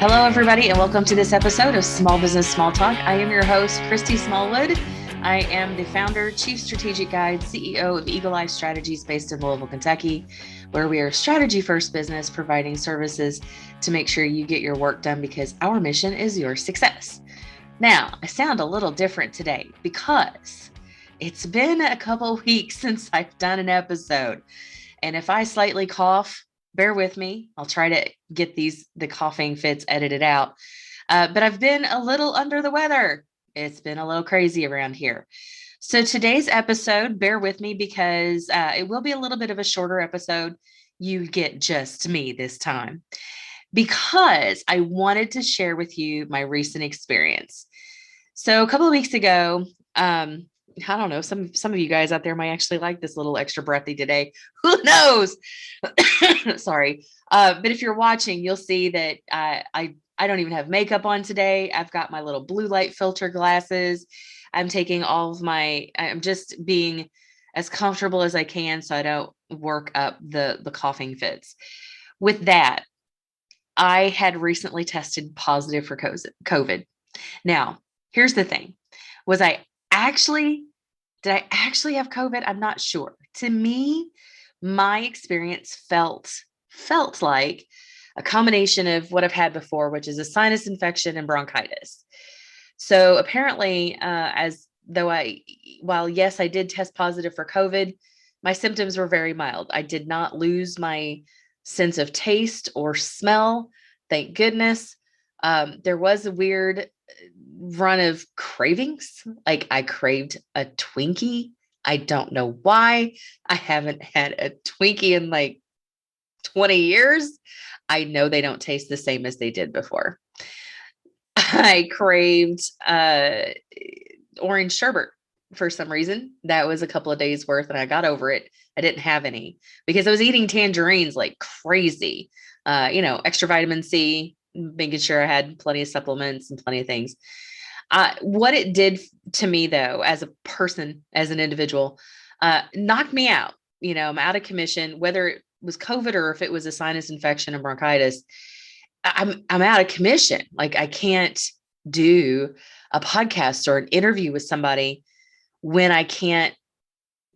Hello, everybody, and welcome to this episode of Small Business Small Talk. I am your host, Christy Smallwood. I am the founder, Chief Strategic Guide, CEO of Eagle Eye Strategies based in Louisville, Kentucky, where we are a strategy-first business providing services to make sure you get your work done because our mission is your success. Now, I sound a little different today because it's been a couple weeks since I've done an episode. And if I slightly cough, bear with me. I'll try to get the coughing fits edited out. But I've been a little under the weather. It's been a little crazy around here. So today's episode, bear with me because it will be a little bit of a shorter episode. You get just me this time because I wanted to share with you my recent experience. So a couple of weeks ago, I don't know, some of you guys out there might actually like this little extra breathy today. Who knows? Sorry. But if you're watching, you'll see that I don't even have makeup on today. I've got my little blue light filter glasses. I'm just being as comfortable as I can so I don't work up the coughing fits. With that, I had recently tested positive for COVID. Now, here's the thing. Did I actually have COVID? I'm not sure. To me, my experience felt like a combination of what I've had before, which is a sinus infection and bronchitis. So apparently, while yes, I did test positive for COVID, my symptoms were very mild. I did not lose my sense of taste or smell. Thank goodness. There was a weird run of cravings. Like I craved a Twinkie. I don't know why. I haven't had a Twinkie in like 20 years. I know they don't taste the same as they did before. I craved orange sherbet for some reason. That was a couple of days worth and I got over it. I didn't have any because I was eating tangerines like crazy. Extra vitamin C, making sure I had plenty of supplements and plenty of things. What it did to me, though, as a person, as an individual, knocked me out. I'm out of commission, whether it was COVID or if it was a sinus infection and bronchitis. I'm out of commission. Like I can't do a podcast or an interview with somebody when I can't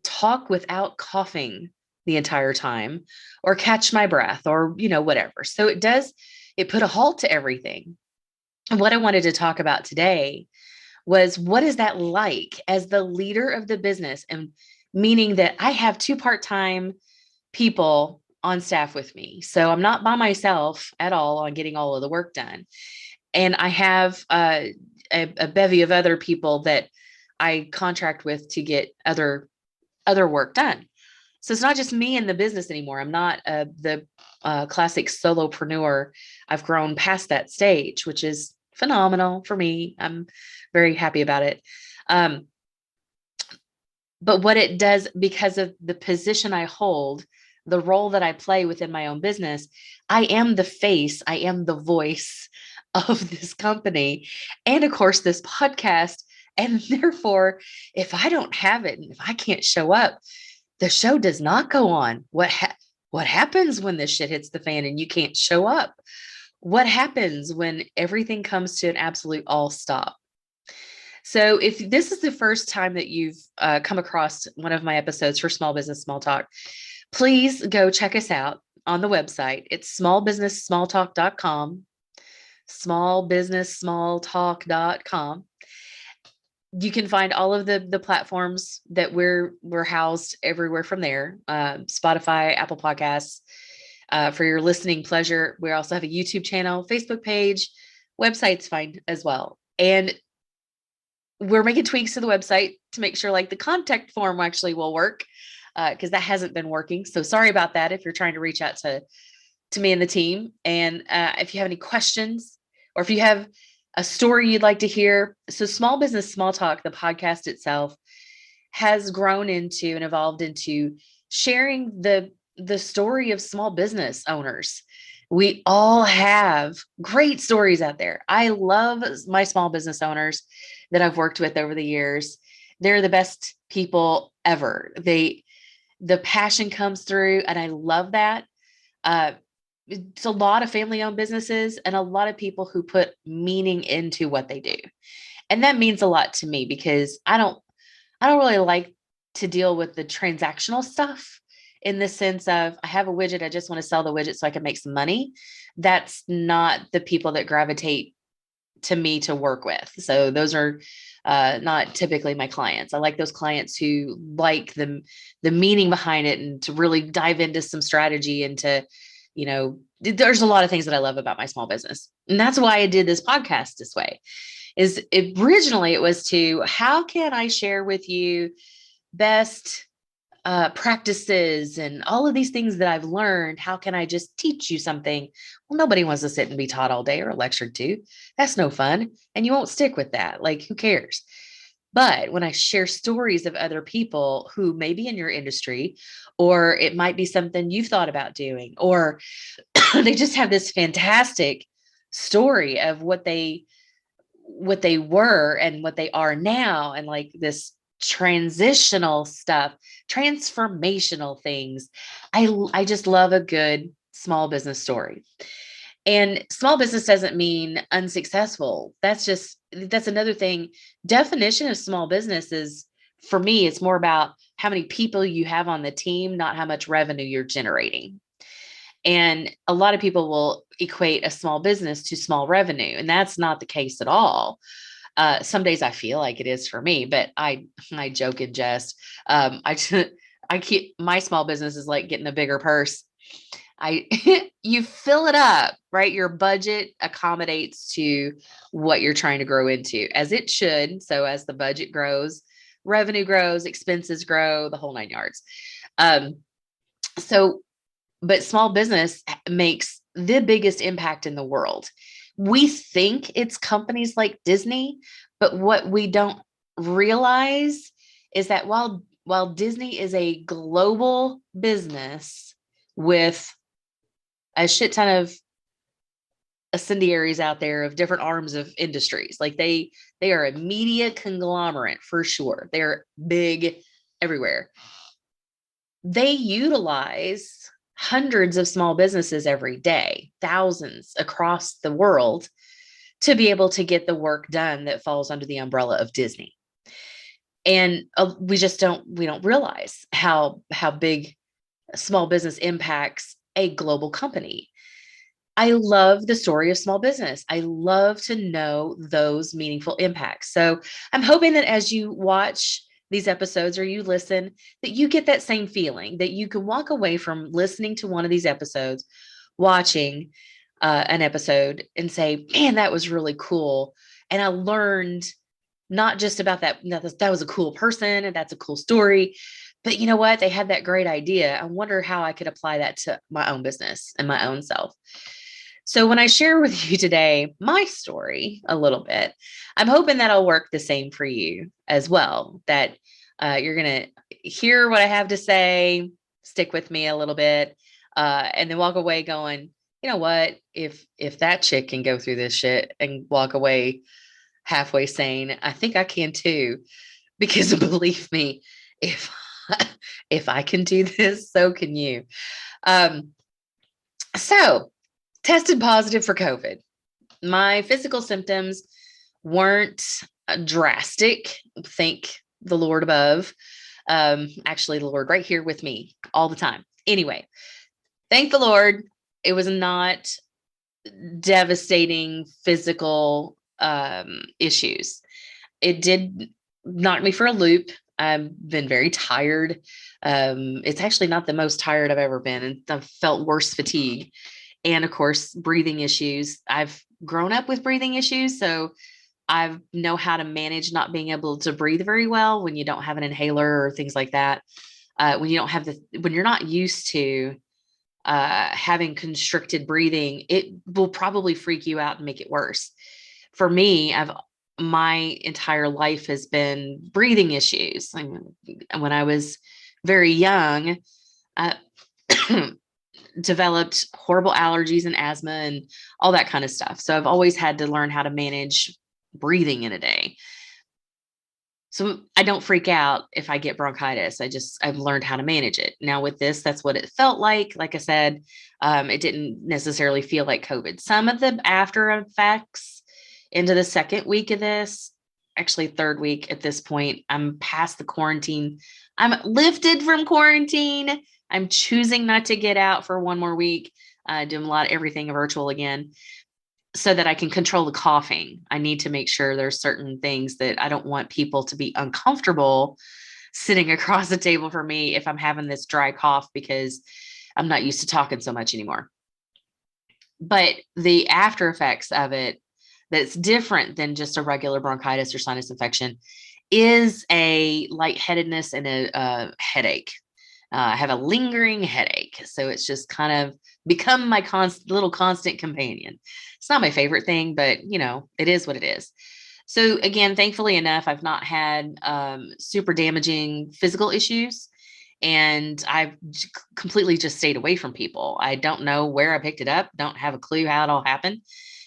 talk without coughing the entire time or catch my breath or, whatever. So it put a halt to everything. And what I wanted to talk about today was what is that like as the leader of the business? And meaning that I have two part-time people on staff with me. So I'm not by myself at all on getting all of the work done. And I have a bevy of other people that I contract with to get other work done. So it's not just me in the business anymore. I'm not the classic solopreneur. I've grown past that stage, which is phenomenal for me. I'm very happy about it. But what it does, because of the position I hold, the role that I play within my own business, I am the face, I am the voice of this company. And of course, this podcast. And therefore, if I don't have it, and if I can't show up, the show does not go on. What happens when this shit hits the fan and you can't show up? What happens when everything comes to an absolute all stop? So if this is the first time that you've come across one of my episodes for Small Business Small Talk, please go check us out on the website. It's smallbusinesssmalltalk.com, smallbusinesssmalltalk.com. You can find all of the platforms that we're housed everywhere from there. Spotify, Apple Podcasts, for your listening pleasure. We also have a YouTube channel, Facebook page, website's fine as well. And we're making tweaks to the website to make sure like the contact form actually will work because that hasn't been working. So sorry about that if you're trying to reach out to me and the team. And if you have any questions or if you have a story you'd like to hear. So Small Business Small Talk, the podcast itself, has grown into and evolved into sharing the story of small business owners. We all have great stories out there. I love my small business owners that I've worked with over the years. They're the best people ever. The passion comes through and I love that. it's a lot of family owned businesses and a lot of people who put meaning into what they do. And that means a lot to me because I don't really like to deal with the transactional stuff in the sense of I have a widget, I just want to sell the widget so I can make some money. That's not the people that gravitate to me to work with. So those are not typically my clients. I like those clients who like the meaning behind it and to really dive into some strategy and to, there's a lot of things that I love about my small business. And that's why I did this podcast this way. Originally it was to how can I share with you best practices and all of these things that I've learned. How can I just teach you something? Well, nobody wants to sit and be taught all day or lectured to. That's no fun. And you won't stick with that. Like, who cares? But when I share stories of other people who may be in your industry, or it might be something you've thought about doing, or they just have this fantastic story of what they were and what they are now, and like this transitional stuff, transformational things. I just love a good small business story. And small business doesn't mean unsuccessful. That's another thing. Definition of small business is, for me, it's more about how many people you have on the team, not how much revenue you're generating. And a lot of people will equate a small business to small revenue, and that's not the case at all. Some days I feel like it is for me, but I joke and jest. I keep my small business is like getting a bigger purse. You fill it up, right? Your budget accommodates to what you're trying to grow into, as it should. So as the budget grows, revenue grows, expenses grow, the whole nine yards. But small business makes the biggest impact in the world. We think it's companies like Disney, but what we don't realize is that while Disney is a global business with a shit ton of incendiaries out there of different arms of industries, like they are a media conglomerate for sure. They're big everywhere. They utilize hundreds of small businesses every day, thousands across the world, to be able to get the work done that falls under the umbrella of Disney. And we don't realize how big small business impacts a global company. I love the story of small business. I love to know those meaningful impacts. So I'm hoping that as you watch these episodes or you listen, that you get that same feeling, that you can walk away from listening to one of these episodes, watching an episode and say, man, that was really cool. And I learned not just about that was a cool person and that's a cool story, but you know what? They had that great idea. I wonder how I could apply that to my own business and my own self. So when I share with you today my story a little bit, I'm hoping that'll work the same for you as well, that you're going to hear what I have to say, stick with me a little bit, and then walk away going, you know what, if that chick can go through this shit and walk away halfway sane, I think I can too, because believe me, if I can do this, so can you. So tested positive for COVID. My physical symptoms weren't drastic. Thank the Lord above. Actually, the Lord right here with me all the time. Anyway, thank the Lord. It was not devastating physical issues. It did knock me for a loop. I've been very tired. It's actually not the most tired I've ever been, and I've felt worse fatigue. And of course, breathing issues. I've grown up with breathing issues, so I know how to manage not being able to breathe very well when you don't have an inhaler or things like that. When you're not used to having constricted breathing, it will probably freak you out and make it worse. For me, my entire life has been breathing issues. When I was very young, developed horrible allergies and asthma and all that kind of stuff. So I've always had to learn how to manage breathing in a day. So I don't freak out if I get bronchitis. I've learned how to manage it. Now with this, that's what it felt like. Like I said, it didn't necessarily feel like COVID. Some of the after effects into the second week of this, actually third week at this point, I'm past the quarantine. I'm lifted from quarantine. I'm choosing not to get out for one more week, doing a lot of everything virtual again, so that I can control the coughing. I need to make sure there's certain things that I don't want people to be uncomfortable sitting across the table for me if I'm having this dry cough because I'm not used to talking so much anymore. But the after effects of it, that's different than just a regular bronchitis or sinus infection, is a lightheadedness and a headache. I have a lingering headache. So it's just kind of become my little constant companion. It's not my favorite thing, but it is what it is. So again, thankfully enough, I've not had super damaging physical issues, and I've completely just stayed away from people. I don't know where I picked it up. Don't have a clue how it all happened.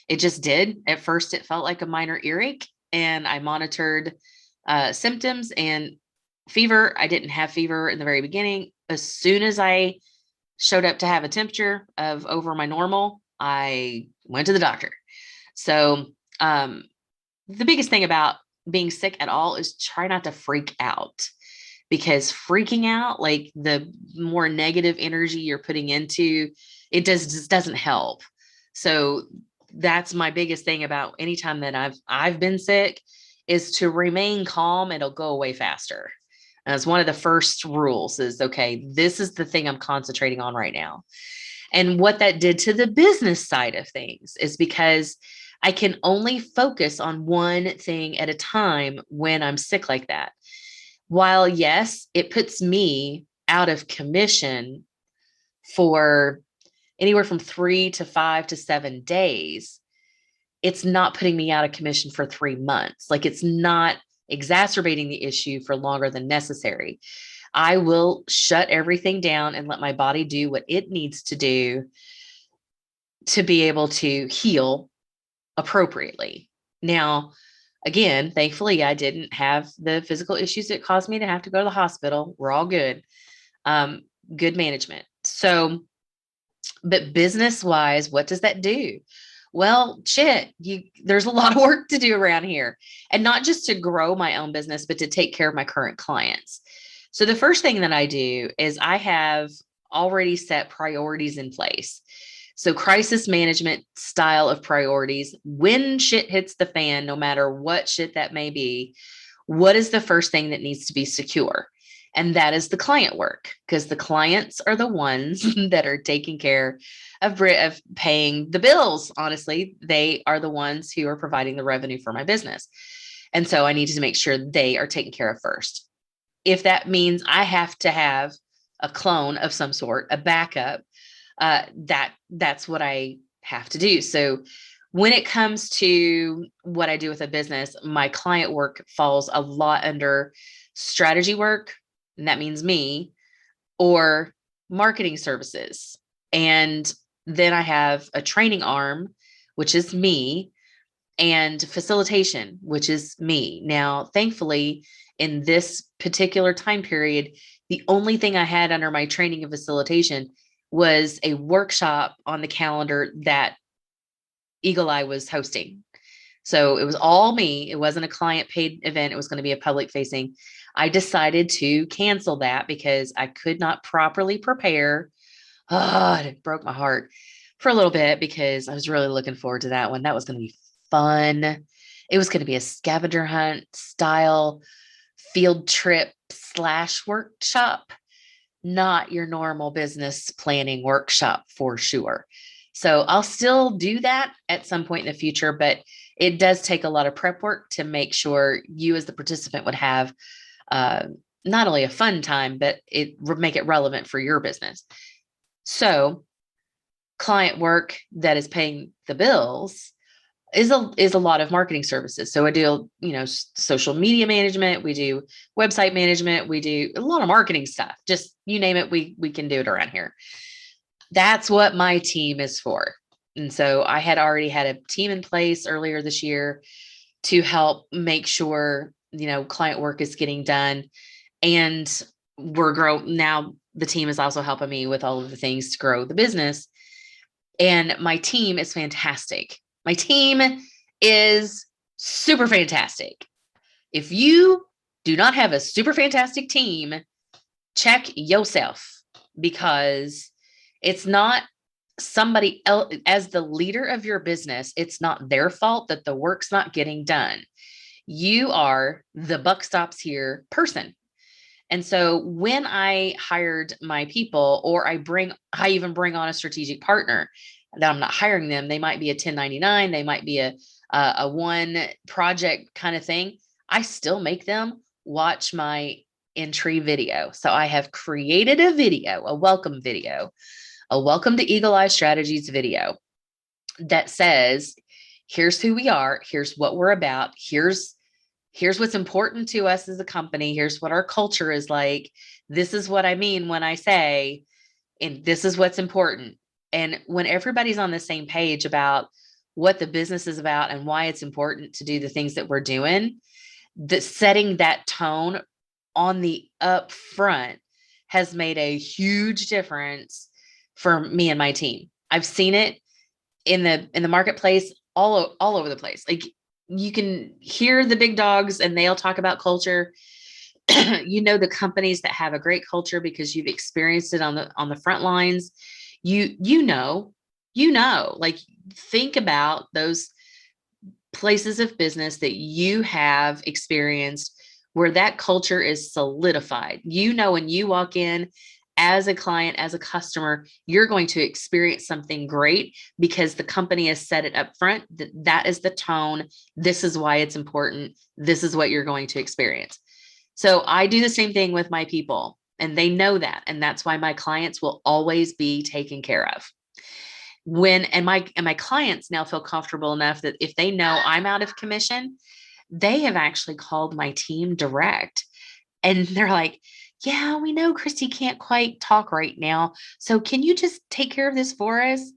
It just did. At first, it felt like a minor earache, and I monitored symptoms and fever. I didn't have fever in the very beginning. As soon as I showed up to have a temperature of over my normal, I went to the doctor. So the biggest thing about being sick at all is try not to freak out, because freaking out, like the more negative energy you're putting into it, just doesn't help. So that's my biggest thing about anytime that I've been sick, is to remain calm. It'll go away faster. And it's one of the first rules is, okay, this is the thing I'm concentrating on right now. And what that did to the business side of things is, because I can only focus on one thing at a time when I'm sick like that. While yes, it puts me out of commission for anywhere from 3 to 5 to 7 days, it's not putting me out of commission for 3 months. Like, it's not exacerbating the issue for longer than necessary. I will shut everything down and let my body do what it needs to do to be able to heal appropriately. Now, again, thankfully, I didn't have the physical issues that caused me to have to go to the hospital. We're all good. Good management. So, but business wise, what does that do? Well, shit, there's a lot of work to do around here, and not just to grow my own business, but to take care of my current clients. So the first thing that I do is I have already set priorities in place. So crisis management style of priorities. When shit hits the fan, no matter what shit that may be, what is the first thing that needs to be secure? And that is the client work, because the clients are the ones that are taking care of paying the bills. Honestly, they are the ones who are providing the revenue for my business. And so I need to make sure they are taken care of first. If that means I have to have a clone of some sort, a backup, that's what I have to do. So when it comes to what I do with a business, my client work falls a lot under strategy work, and that means me, or marketing services. And then I have a training arm, which is me, and facilitation, which is me. Now, thankfully, in this particular time period, the only thing I had under my training and facilitation was a workshop on the calendar that Eagle Eye was hosting. So it was all me. It wasn't a client paid event. It was going to be a public facing. I decided to cancel that because I could not properly prepare. Oh, it broke my heart for a little bit, because I was really looking forward to that one. That was going to be fun. It was going to be a scavenger hunt style field trip / workshop, not your normal business planning workshop for sure. So I'll still do that at some point in the future, but it does take a lot of prep work to make sure you as the participant would have not only a fun time, but it make it relevant for your business. So client work that is paying the bills is a lot of marketing services. So I do, social media management, we do website management, we do a lot of marketing stuff. Just you name it, we can do it around here. That's what my team is for. And so I had already had a team in place earlier this year to help make sure client work is getting done, and we're growing. Now the team is also helping me with all of the things to grow the business. And my team is fantastic. My team is super fantastic. If you do not have a super fantastic team, check yourself, because it's not somebody else. As the leader of your business, it's not their fault that the work's not getting done. You are the buck stops here person. And so when I hired my people, or I even bring on a strategic partner, that I'm not hiring them, they might be a 1099, they might be a one project kind of thing. I still make them watch my entry video. So I have created a video, a welcome to Eagle Eye Strategies video that says, here's who we are, here's what we're about, here's what's important to us as a company, here's what our culture is like, this is what I mean when I say, and this is what's important. And when everybody's on the same page about what the business is about and why it's important to do the things that we're doing, that setting that tone on the upfront has made a huge difference for me and my team. I've seen it in the marketplace all over the place. Like, you can hear the big dogs and they'll talk about culture. The companies that have a great culture because you've experienced it on the front lines. Like, think about those places of business that you have experienced where that culture is solidified. When you walk in as a client, as a customer, you're going to experience something great because the company has set it up front. That is the tone. This is why it's important. This is what you're going to experience. So I do the same thing with my people, and they know that. And that's why my clients will always be taken care of. My clients now feel comfortable enough that if they know I'm out of commission, they have actually called my team direct, and they're like, yeah, we know Christy can't quite talk right now, so can you just take care of this for us?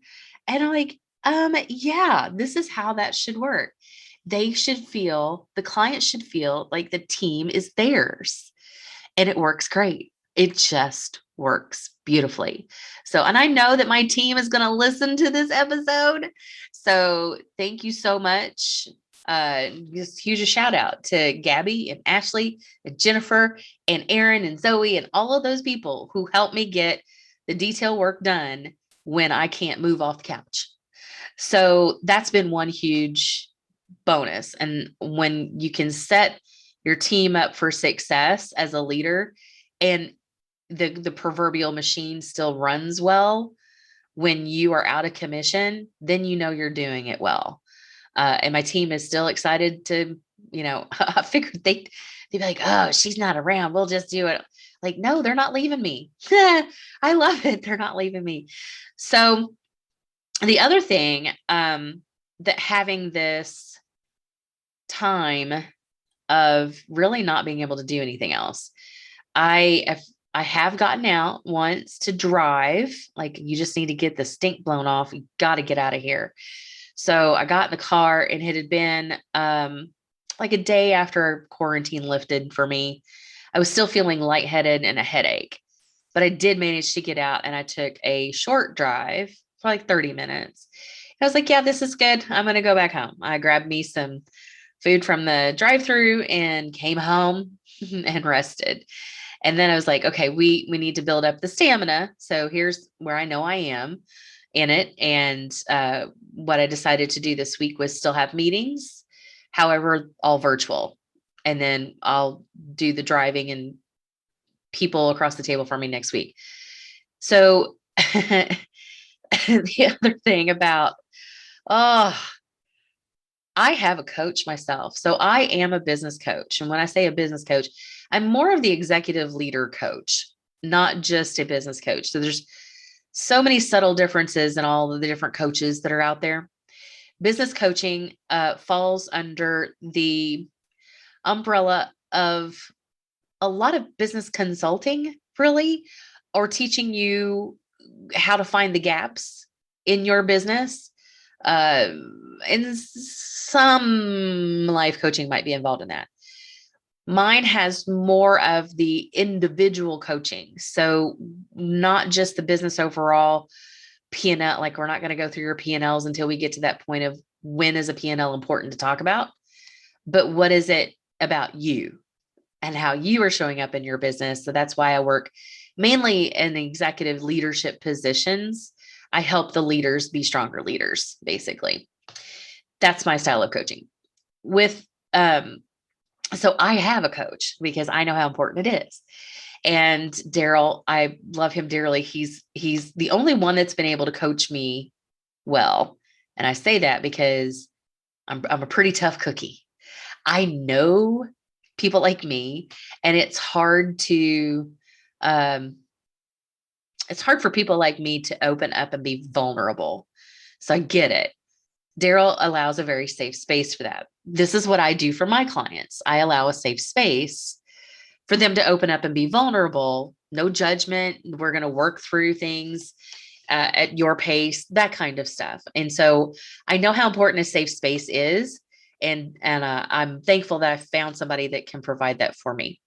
And I'm like, yeah, this is how that should work. The client should feel like the team is theirs, and it works great. It just works beautifully. So, and I know that my team is going to listen to this episode. So thank you so much. Just huge a shout out to Gabby and Ashley and Jennifer and Aaron and Zoe and all of those people who helped me get the detail work done when I can't move off the couch. So that's been one huge bonus. And when you can set your team up for success as a leader, and the proverbial machine still runs well when you are out of commission, then you're doing it well. And my team is still excited to, I figured they'd be like, oh, she's not around, we'll just do it. Like, no, they're not leaving me. I love it. They're not leaving me. So the other thing, that having this time of really not being able to do anything else, I have gotten out once to drive. Like, you just need to get the stink blown off. You got to get out of here. So I got in the car, and it had been like a day after quarantine lifted for me. I was still feeling lightheaded and a headache, but I did manage to get out, and I took a short drive for like 30 minutes. I was like, yeah, this is good. I'm going to go back home. I grabbed me some food from the drive-through and came home and rested. And then I was like, okay, we need to build up the stamina. So here's where I know I am in it. And what I decided to do this week was still have meetings, however, all virtual. And then I'll do the driving and people across the table for me next week. So the other thing about, I have a coach myself. So I am a business coach. And when I say a business coach, I'm more of the executive leader coach, not just a business coach. So there's so many subtle differences in all of the different coaches that are out there. Business coaching falls under the umbrella of a lot of business consulting, really, or teaching you how to find the gaps in your business. And some life coaching might be involved in that. Mine has more of the individual coaching. So not just the business overall P&L, like we're not going to go through your P&Ls until we get to that point of when is a P&L important to talk about, but what is it about you and how you are showing up in your business. So that's why I work mainly in executive leadership positions. I help the leaders be stronger leaders, basically. That's my style of coaching. With so I have a coach because I know how important it is. And Daryl, I love him dearly. He's the only one that's been able to coach me well. And I say that because I'm a pretty tough cookie. I know people like me, and um, it's hard for people like me to open up and be vulnerable. So I get it. Daryl allows a very safe space for that. This is what I do for my clients. I allow a safe space for them to open up and be vulnerable. No judgment. We're going to work through things at your pace, that kind of stuff. And so I know how important a safe space is. And I'm thankful that I found somebody that can provide that for me.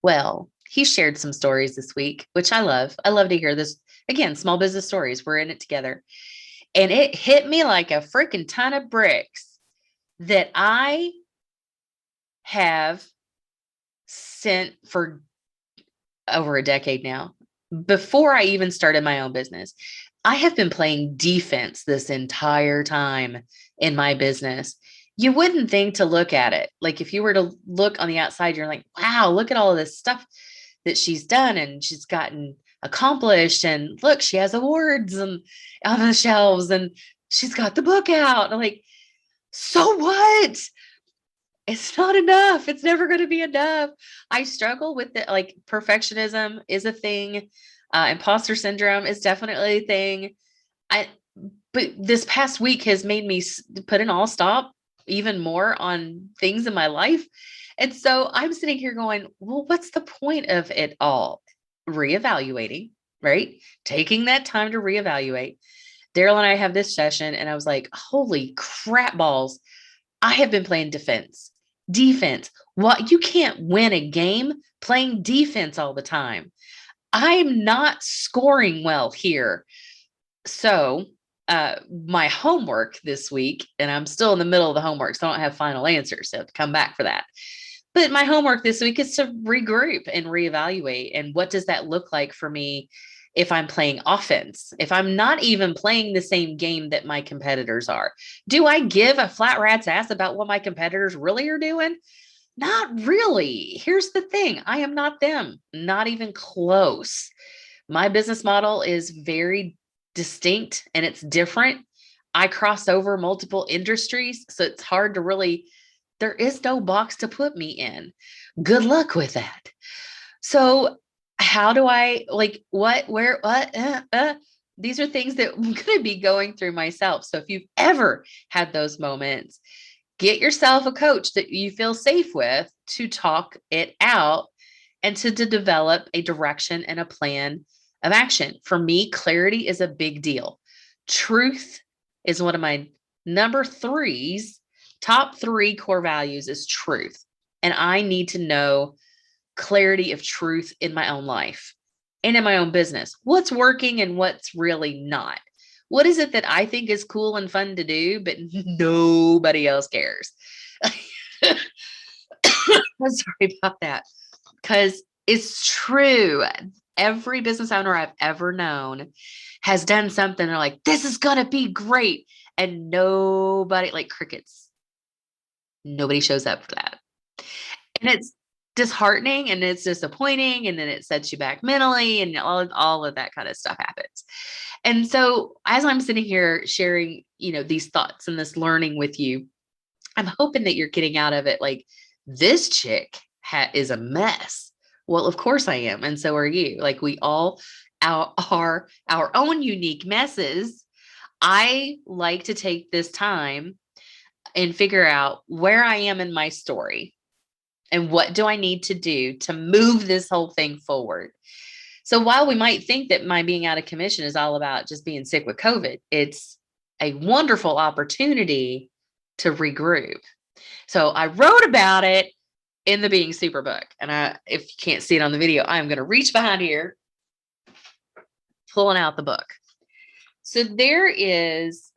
Well, he shared some stories this week, which I love. I love to hear this. Again, small business stories. We're in it together. And it hit me like a freaking ton of bricks that I have sent for over a decade now. Before I even started my own business, I have been playing defense this entire time in my business. You wouldn't think to look at it. Like if you were to look on the outside, you're like, wow, look at all of this stuff that she's done and she's gotten accomplished. And look, she has awards and on the shelves and she's got the book out. I'm like, so what? It's not enough. It's never going to be enough. I struggle with it. Like perfectionism is a thing. Imposter syndrome is definitely a thing. But this past week has made me put an all stop even more on things in my life. And so I'm sitting here going, well, what's the point of it all? Reevaluating, right? Taking that time to reevaluate. Daryl and I have this session, and I was like, holy crap balls. I have been playing defense. What? You can't win a game playing defense all the time. I'm not scoring well here. So my homework this week, and I'm still in the middle of the homework, so I don't have final answers. So I have to come back for that. But my homework this week is to regroup and reevaluate. And what does that look like for me if I'm playing offense? If I'm not even playing the same game that my competitors are, do I give a flat rat's ass about what my competitors really are doing? Not really. Here's the thing. I am not them, not even close. My business model is very distinct and it's different. I cross over multiple industries, so it's hard to really, there is no box to put me in. Good luck with that. So, how do I like what, where, what? These are things that I'm going to be going through myself. So, if you've ever had those moments, get yourself a coach that you feel safe with to talk it out and to develop a direction and a plan of action. For me, clarity is a big deal. Truth is one of my number threes. Top three core values is truth. And I need to know clarity of truth in my own life and in my own business. What's working and what's really not? What is it that I think is cool and fun to do, but nobody else cares? I'm sorry about that. Because it's true. Every business owner I've ever known has done something. They're like, this is going to be great. And nobody, like crickets, nobody shows up for that. And it's disheartening and it's disappointing. And then it sets you back mentally and all of that kind of stuff happens. And so as I'm sitting here sharing, these thoughts and this learning with you, I'm hoping that you're getting out of it like, this chick is a mess. Well, of course I am. And so are you. Like we all are our own unique messes. I like to take this time and figure out where I am in my story and what do I need to do to move this whole thing forward. So while we might think that my being out of commission is all about just being sick with COVID, it's a wonderful opportunity to regroup. So I wrote about it in the Being Super book. And if you can't see it on the video, I'm going to reach behind here, pulling out the book. So there is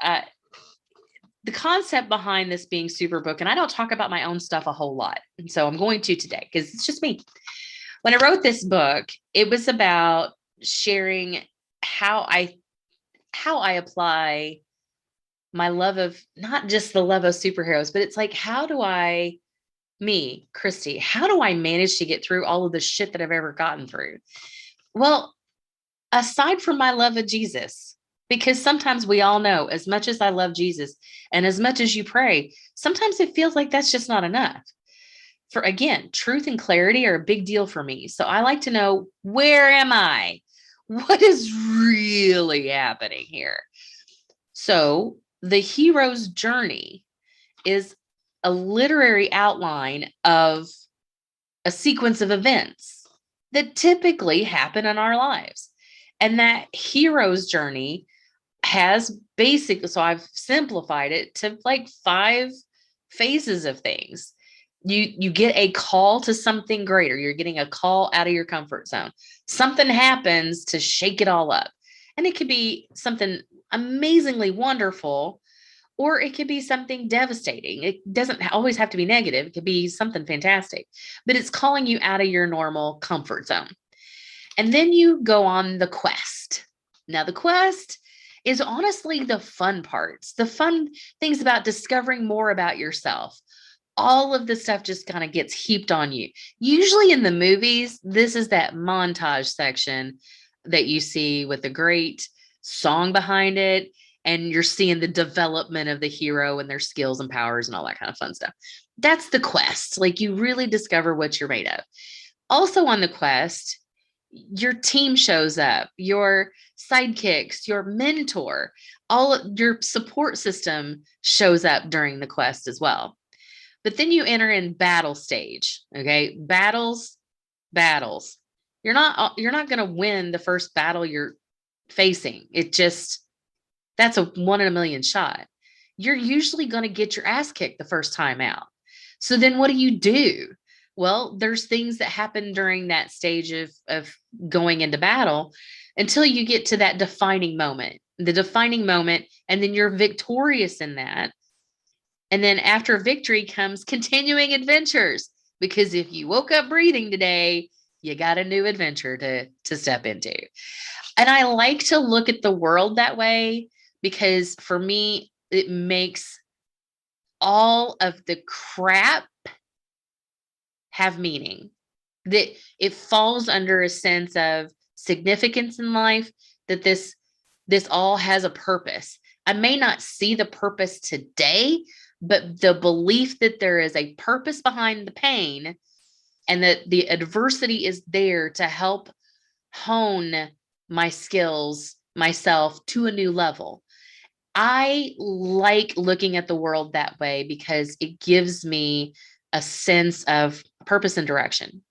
the concept behind this Being Super book. And I don't talk about my own stuff a whole lot. And so I'm going to today because it's just me. When I wrote this book, it was about sharing how I apply my love of not just the love of superheroes, but it's like, how do Christy, how do I manage to get through all of the shit that I've ever gotten through? Well, aside from my love of Jesus, because sometimes we all know, as much as I love Jesus and as much as you pray, sometimes it feels like that's just not enough. For again, truth and clarity are a big deal for me. So I like to know, where am I? What is really happening here? So the hero's journey is a literary outline of a sequence of events that typically happen in our lives. And that hero's journey has basically, so I've simplified it to like 5 phases of things. You get a call to something greater. You're getting a call out of your comfort zone. Something happens to shake it all up. And it could be something amazingly wonderful, or it could be something devastating. It doesn't always have to be negative. It could be something fantastic, but it's calling you out of your normal comfort zone. And then you go on the quest. Now, the quest is honestly the fun parts, the fun things about discovering more about yourself. All of the stuff just kind of gets heaped on you. Usually in the movies, this is that montage section that you see with the great song behind it. And you're seeing the development of the hero and their skills and powers and all that kind of fun stuff. That's the quest. Like, you really discover what you're made of. Also on the quest, your team shows up, your sidekicks, your mentor, all your support system shows up during the quest as well. But then you enter in battle stage. Okay. Battles. You're not going to win the first battle you're facing. That's a 1 in a million shot. You're usually going to get your ass kicked the first time out. So then what do? Well, there's things that happen during that stage of going into battle until you get to that defining moment, and then you're victorious in that. And then after victory comes continuing adventures, because if you woke up breathing today, you got a new adventure to step into. And I like to look at the world that way, because for me, it makes all of the crap have meaning. That it falls under a sense of significance in life, that this all has a purpose. I may not see the purpose today, but the belief that there is a purpose behind the pain and that the adversity is there to help hone my skills, myself to a new level. I like looking at the world that way because it gives me a sense of purpose and direction.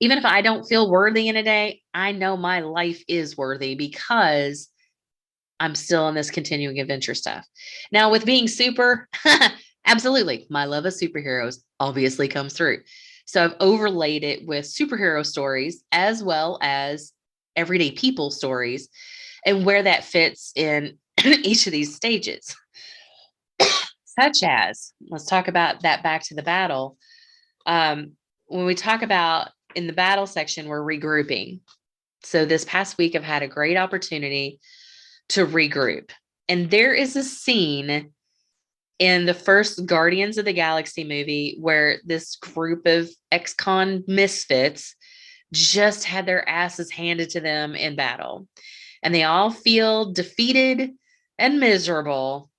Even if I don't feel worthy in a day, I know my life is worthy because I'm still in this continuing adventure stuff. Now, with Being Super, absolutely, my love of superheroes obviously comes through. So I've overlaid it with superhero stories as well as everyday people stories, and where that fits in each of these stages. Such as, let's talk about that back to the battle. When we talk about in the battle section, we're regrouping. So this past week, I've had a great opportunity to regroup. And there is a scene in the first Guardians of the Galaxy movie where this group of ex-con misfits just had their asses handed to them in battle. And they all feel defeated and miserable.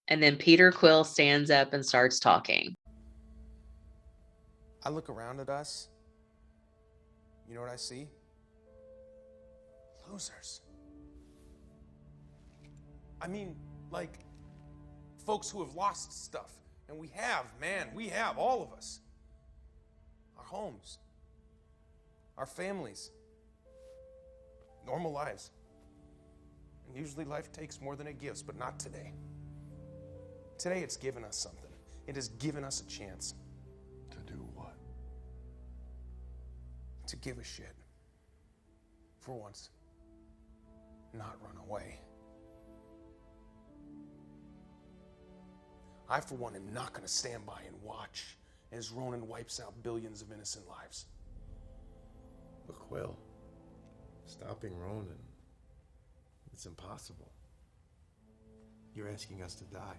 And then Peter Quill stands up and starts talking. I look around at us. You know what I see? Losers. I mean, like, folks who have lost stuff. And we have, man, we have, all of us. Our homes. Our families. Normal lives. And usually life takes more than it gives, but not today. Today it's given us something. It has given us a chance. To do what? To give a shit. For once. Not run away. I, for one, am not going to stand by and watch as Ronan wipes out billions of innocent lives. Look, Will, stopping Ronan, it's impossible. You're asking us to die.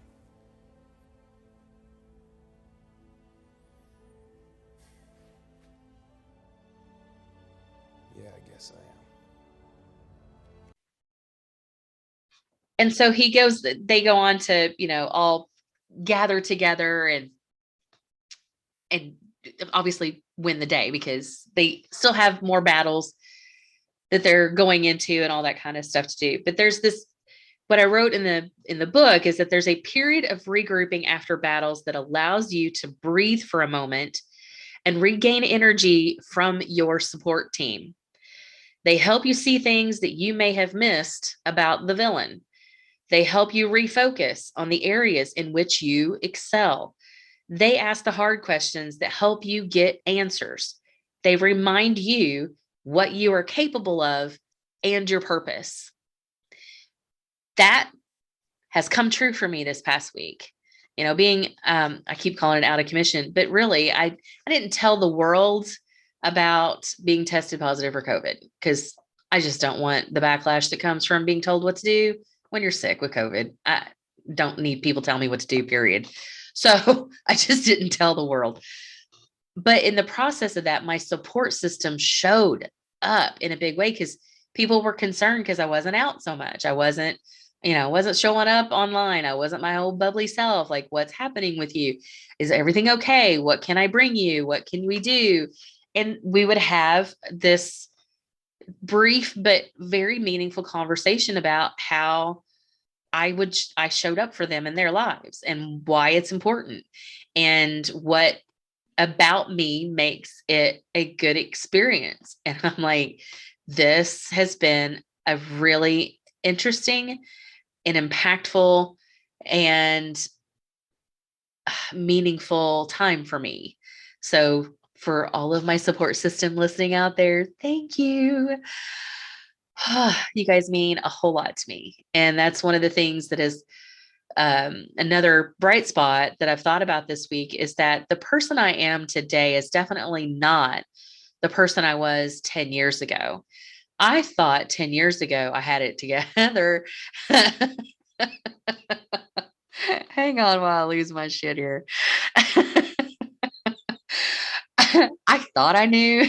Yeah, I guess I am. And so they go on to, all gather together and obviously win the day, because they still have more battles that they're going into and all that kind of stuff to do. But there's this, what I wrote in the book is that there's a period of regrouping after battles that allows you to breathe for a moment and regain energy from your support team. They help you see things that you may have missed about the villain. They help you refocus on the areas in which you excel. They ask the hard questions that help you get answers. They remind you what you are capable of and your purpose. That has come true for me this past week. Being, I keep calling it out of commission, but really I didn't tell the world about being tested positive for COVID, because I just don't want the backlash that comes from being told what to do when you're sick with COVID. I don't need people telling me what to do, period. So I just didn't tell the world. But in the process of that, my support system showed up in a big way, because people were concerned because I wasn't out so much. I wasn't showing up online. I wasn't my old bubbly self. Like, what's happening with you? Is everything okay? What can I bring you? What can we do? And we would have this brief but very meaningful conversation about how I showed up for them in their lives and why it's important and what about me makes it a good experience. And I'm like, this has been a really interesting and impactful and meaningful time for me. So for all of my support system listening out there, thank you. You guys mean a whole lot to me. And that's one of the things that is another bright spot that I've thought about this week, is that the person I am today is definitely not the person I was 10 years ago. I thought 10 years ago I had it together. Hang on while I lose my shit here. I thought I knew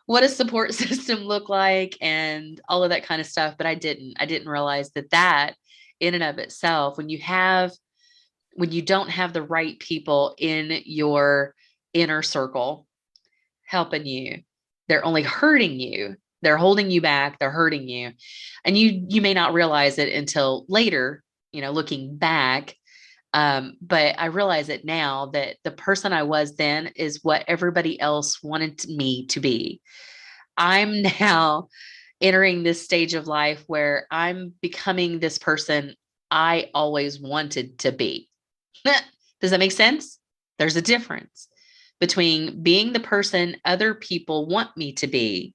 what a support system looked like and all of that kind of stuff, but I didn't realize that in and of itself, when you don't have the right people in your inner circle helping you, they're only hurting you. They're holding you back. They're hurting you. And you may not realize it until later, looking back. But I realize it now, that the person I was then is what everybody else wanted me to be. I'm now entering this stage of life where I'm becoming this person I always wanted to be. Does that make sense? There's a difference between being the person other people want me to be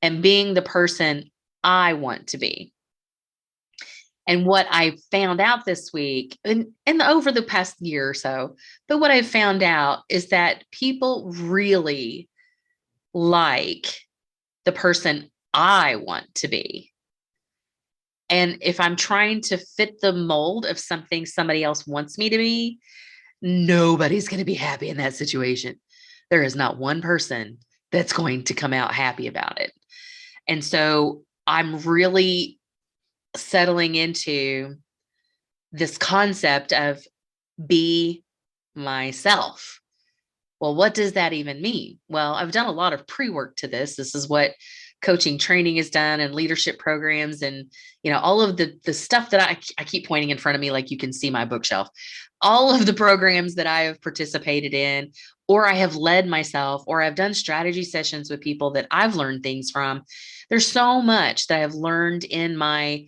and being the person I want to be. And what I found out this week and over the past year or so, but what I found out is that people really like the person I want to be. And if I'm trying to fit the mold of something somebody else wants me to be, nobody's going to be happy in that situation. There is not one person that's going to come out happy about it. And so I'm really settling into this concept of be myself. Well, what does that even mean? Well, I've done a lot of pre-work to this. This is what coaching training is done, and leadership programs, and all of the stuff that I keep pointing in front of me, like you can see my bookshelf. All of the programs that I have participated in, or I have led myself, or I've done strategy sessions with people that I've learned things from. There's so much that I've learned in my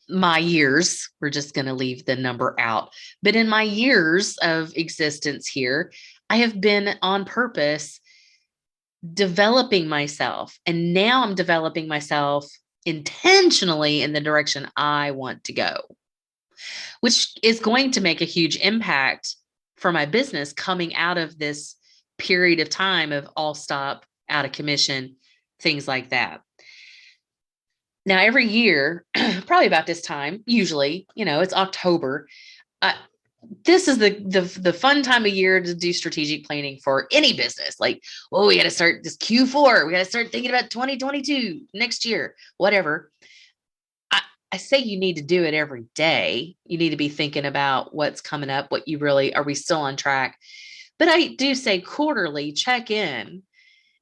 my years, we're just going to leave the number out, but in my years of existence here, I have been on purpose developing myself. And now I'm developing myself intentionally in the direction I want to go, which is going to make a huge impact for my business coming out of this period of time of all stop, out of commission, things like that. Now, every year, probably about this time, usually, it's October. Uh, this is the fun time of year to do strategic planning for any business. Like, oh, we got to start this Q4. We got to start thinking about 2022 next year, whatever. I say you need to do it every day. You need to be thinking about what's coming up, what you really, are we still on track? But I do say quarterly check in.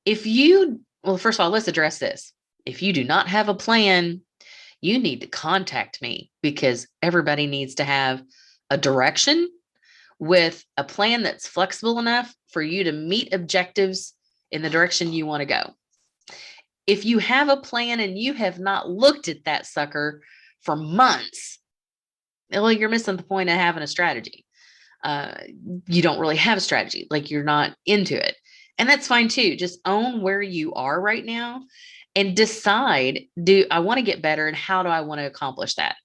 Well, first of all, let's address this. If you do not have a plan, you need to contact me, because everybody needs to have a direction with a plan that's flexible enough for you to meet objectives in the direction you want to go. If you have a plan and you have not looked at that sucker for months, well, you're missing the point of having a strategy. You don't really have a strategy, like you're not into it. And that's fine too. Just own where you are right now and decide, do I want to get better, and how do I want to accomplish that?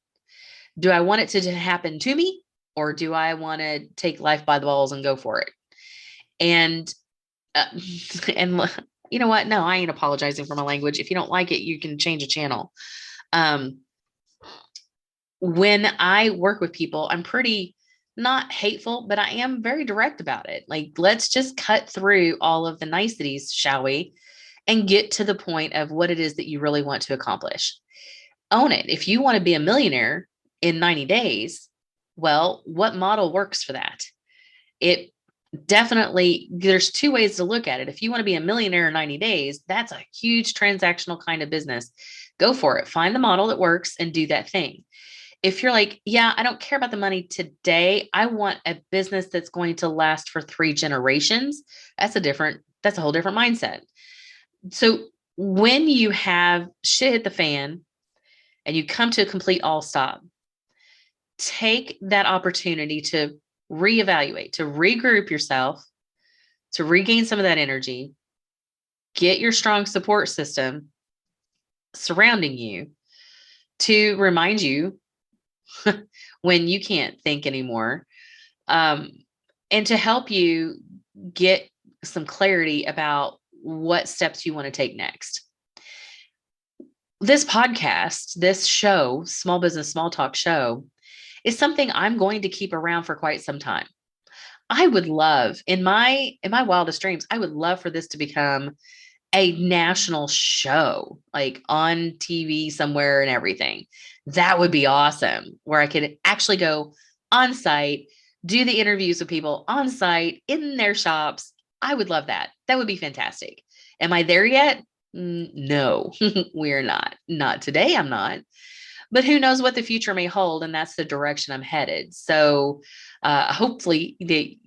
Do I want it to happen to me, or do I want to take life by the balls and go for it? And and you know what? No, I ain't apologizing for my language. If you don't like it, you can change a channel. When I work with people, I'm pretty not hateful, but I am very direct about it. Like, let's just cut through all of the niceties, shall we? And get to the point of what it is that you really want to accomplish. Own it. If you want to be a millionaire in 90 days, well, what model works for that? It definitely, there's two ways to look at it. If you want to be a millionaire in 90 days, that's a huge transactional kind of business. Go for it. Find the model that works and do that thing. If you're like, yeah, I don't care about the money today, I want a business that's going to last for 3 generations, that's a whole different mindset. So when you have shit hit the fan and you come to a complete all stop, take that opportunity to reevaluate, to regroup yourself, to regain some of that energy, get your strong support system surrounding you to remind you when you can't think anymore, and to help you get some clarity about what steps you want to take next. This podcast, this show, Small Business Small Talk show, is something I'm going to keep around for quite some time. I would love, in my wildest dreams, I would love for this to become a national show, like on TV somewhere and everything. That would be awesome, where I could actually go on site, do the interviews with people on site in their shops. I would love that. That would be fantastic. Am I there yet? No, we're not. Not today, I'm not. But who knows what the future may hold, and that's the direction I'm headed. So hopefully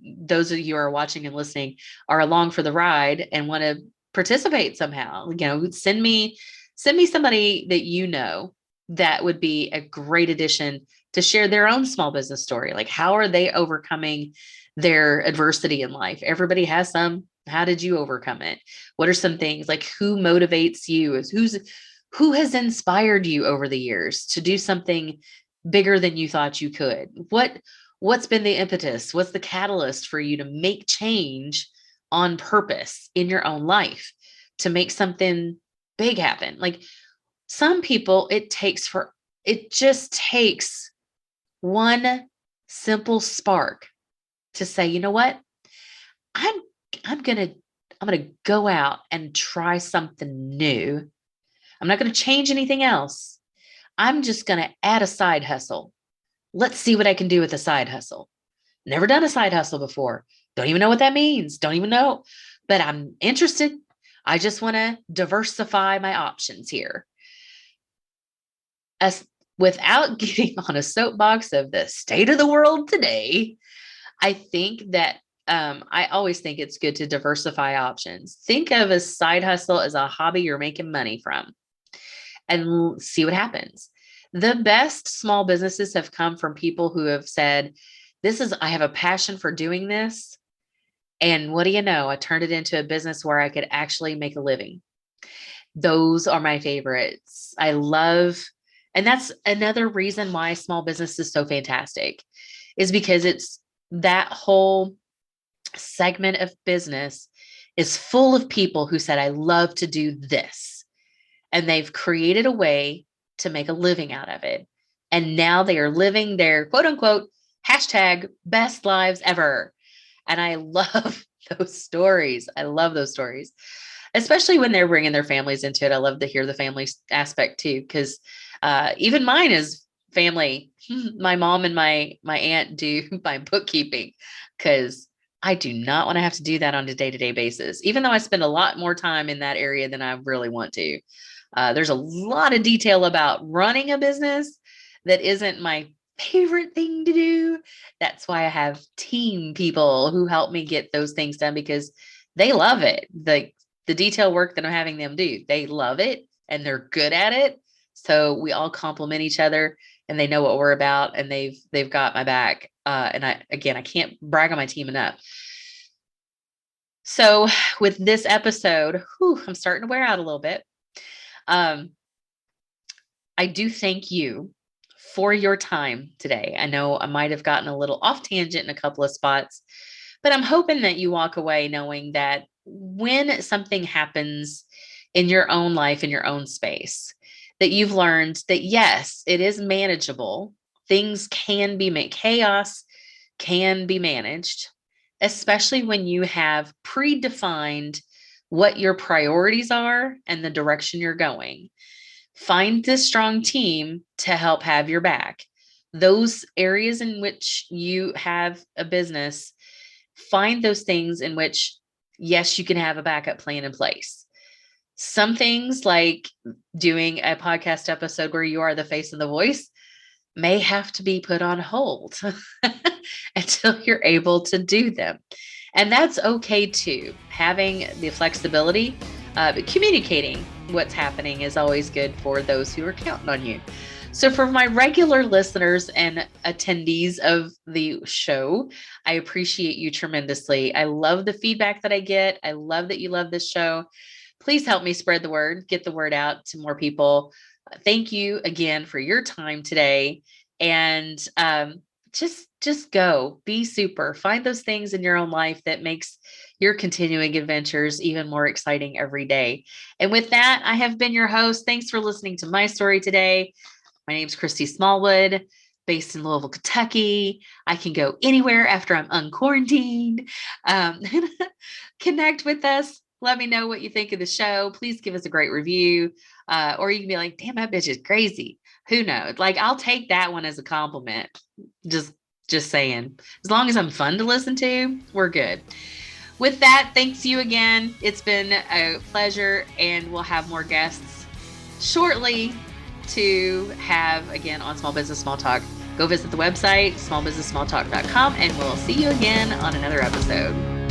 those of you who are watching and listening are along for the ride and want to participate somehow. Send me somebody that you know that would be a great addition to share their own small business story. Like, how are they overcoming their adversity in life? Everybody has some. How did you overcome it? What are some things, like, who motivates you? Who has inspired you over the years to do something bigger than you thought you could? What's been the impetus? What's the catalyst for you to make change on purpose in your own life, to make something big happen? Like, some people, it just takes one simple spark to say, you know what? I'm going to go out and try something new. I'm not going to change anything else. I'm just going to add a side hustle. Let's see what I can do with a side hustle. Never done a side hustle before. Don't even know what that means. Don't even know, but I'm interested. I just want to diversify my options here. Without getting on a soapbox of the state of the world today, I think that I always think it's good to diversify options. Think of a side hustle as a hobby you're making money from, and see what happens. The best small businesses have come from people who have said, I have a passion for doing this. And what do you know? I turned it into a business where I could actually make a living. Those are my favorites. And that's another reason why small business is so fantastic, is because it's that whole segment of business is full of people who said, I love to do this. And they've created a way to make a living out of it. And now they are living their quote unquote hashtag best lives ever. And I love those stories. I love those stories, especially when they're bringing their families into it. I love to hear the family aspect too, because even mine is family. My mom and my aunt do my bookkeeping, because I do not want to have to do that on a day-to-day basis, even though I spend a lot more time in that area than I really want to. There's a lot of detail about running a business that isn't my favorite thing to do. That's why I have team people who help me get those things done, because they love it. The detail work that I'm having them do, they love it and they're good at it. So we all complement each other, and they know what we're about, and they've got my back. And I can't brag on my team enough. So with this episode, I'm starting to wear out a little bit. I do thank you for your time today. I know I might have gotten a little off tangent in a couple of spots, but I'm hoping that you walk away knowing that when something happens in your own life, in your own space, that you've learned that, yes, it is manageable. Things can be chaos can be managed, especially when you have predefined what your priorities are and the direction you're going. Find this strong team to help have your back. Those areas in which you have a business, find those things in which, yes, you can have a backup plan in place. Some things, like doing a podcast episode where you are the face and the voice, may have to be put on hold until you're able to do them. And that's okay too. Having the flexibility, but communicating what's happening is always good for those who are counting on you. So for my regular listeners and attendees of the show, I appreciate you tremendously. I love the feedback that I get. I love that you love this show. Please help me spread the word, get the word out to more people. Thank you again for your time today. And just go, be super, find those things in your own life that makes your continuing adventures even more exciting every day. And with that, I have been your host. Thanks for listening to my story today. My name is Christy Smallwood, based in Louisville, Kentucky. I can go anywhere after I'm unquarantined. Connect with us. Let me know what you think of the show. Please give us a great review. Or you can be like, damn, that bitch is crazy. Who knows? Like, I'll take that one as a compliment. Just saying. As long as I'm fun to listen to, we're good. With that, thanks you again. It's been a pleasure, and we'll have more guests shortly to have again on Small Business Small Talk. Go visit the website, smallbusinesssmalltalk.com, and we'll see you again on another episode.